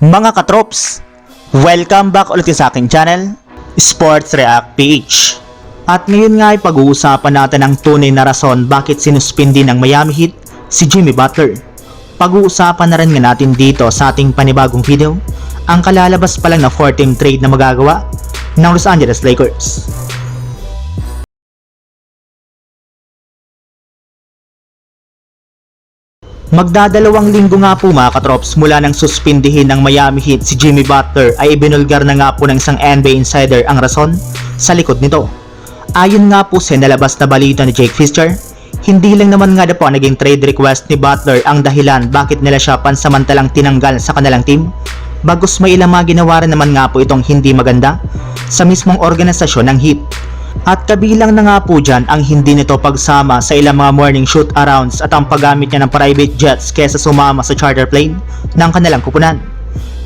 Mga katrops, welcome back ulit sa aking channel, Sports React PH. At ngayon nga ay pag-uusapan natin ang tunay na rason bakit sinuspindi ng Miami Heat si Jimmy Butler. Pag-uusapan na rin nga natin dito sa ating panibagong video, ang kalalabas pa lang na 4-team trade na magagawa ng Los Angeles Lakers. Magdadalawang linggo nga po mga katrops mula nang suspindihin ng Miami Heat si Jimmy Butler ay ibinulgar na nga po ng isang NBA insider ang rason sa likod nito. Ayon nga po sa nalabas na balita ni Jake Fisher, hindi lang naman nga po naging trade request ni Butler ang dahilan bakit nila siya pansamantalang tinanggal sa kanilang team, bagkus may ilang mga ginawa rin naman nga po itong hindi maganda sa mismong organisasyon ng Heat. At kabilang na nga po dyan ang hindi nito pagsama sa ilang mga morning shoot-arounds at ang paggamit niya ng private jets kesa sumama sa charter plane ng kanilang kupunan.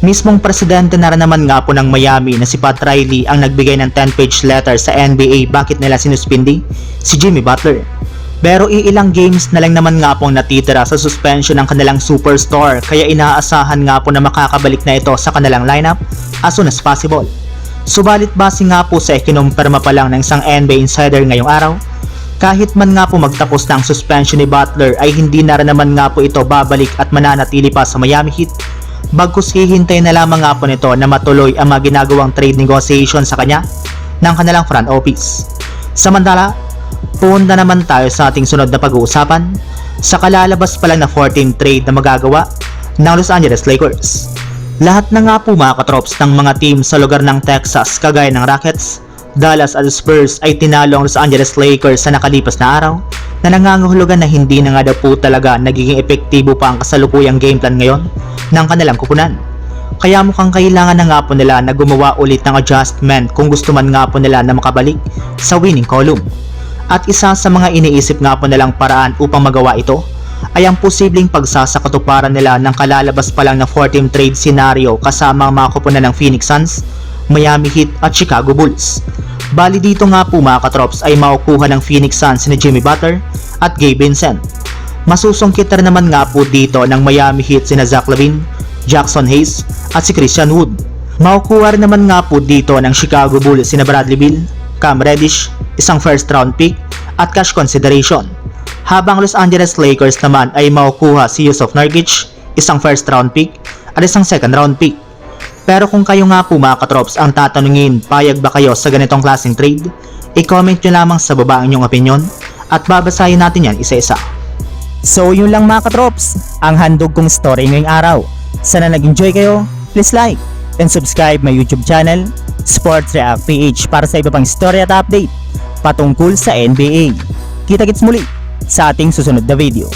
Mismong presidente na rin naman nga po ng Miami na si Pat Riley ang nagbigay ng 10-page letter sa NBA bakit nila sinuspindi si Jimmy Butler. Pero iilang games na lang naman nga pong natitira sa suspension ng kanilang superstar kaya inaasahan nga po na makakabalik na ito sa kanilang lineup as soon as possible. Subalit base nga po sa kinumpirma pa lang ng isang NBA insider ngayong araw, kahit man nga po magtapos na ang suspension ni Butler ay hindi na rin naman nga po ito babalik at mananatili pa sa Miami Heat, bagkus hihintay na lamang nga po nito na matuloy ang mga ginagawang trade negotiation sa kanya ng kanilang front office. Samantala, punta naman tayo sa ating sunod na pag-uusapan sa kalalabas pa lang na 4-team trade na magagawa ng Los Angeles Lakers. Lahat na nga po mga katrops ng mga team sa lugar ng Texas kagaya ng Rockets, Dallas at Spurs ay tinalo ang Los Angeles Lakers sa nakalipas na araw na nangangahulugan na hindi na nga daw po talaga nagiging epektibo pa ang kasalukuyang game plan ngayon ng kanilang kupunan. Kaya mukhang kailangan na nga po nila na gumawa ulit ng adjustment kung gusto man nga po nila na makabalik sa winning column. At isa sa mga iniisip nga po nilang paraan upang magawa ito ay ang posibleng pagsasakatuparan nila ng kalalabas pa lang na 4-team trade scenario kasama ang mga kupunan ng Phoenix Suns, Miami Heat at Chicago Bulls. Bali dito nga po mga katrops ay makukuha ng Phoenix Suns ni Jimmy Butler at Gabe Vincent. Masusungkit rin naman nga po dito ng Miami Heat sina Zach LaVine, Jackson Hayes at si Christian Wood. Makukuha rin naman nga po dito ng Chicago Bulls sina Bradley Beal, Cam Reddish, isang first round pick at cash consideration. Habang Los Angeles Lakers naman ay makukuha si Jusuf Nurkic, isang first round pick at isang second round pick. Pero kung kayo nga po mga katrops ang tatanungin, payag ba kayo sa ganitong klaseng trade? I-comment nyo lamang sa baba ang inyong opinion at babasahin natin yan isa-isa. So yun lang mga katrops, ang handog kong story ngayong araw. Sana nag-enjoy kayo, please like and subscribe my YouTube channel, Sports React PH para sa iba pang story at update patungkol sa NBA. Kita-kits muli sa ating susunod na video.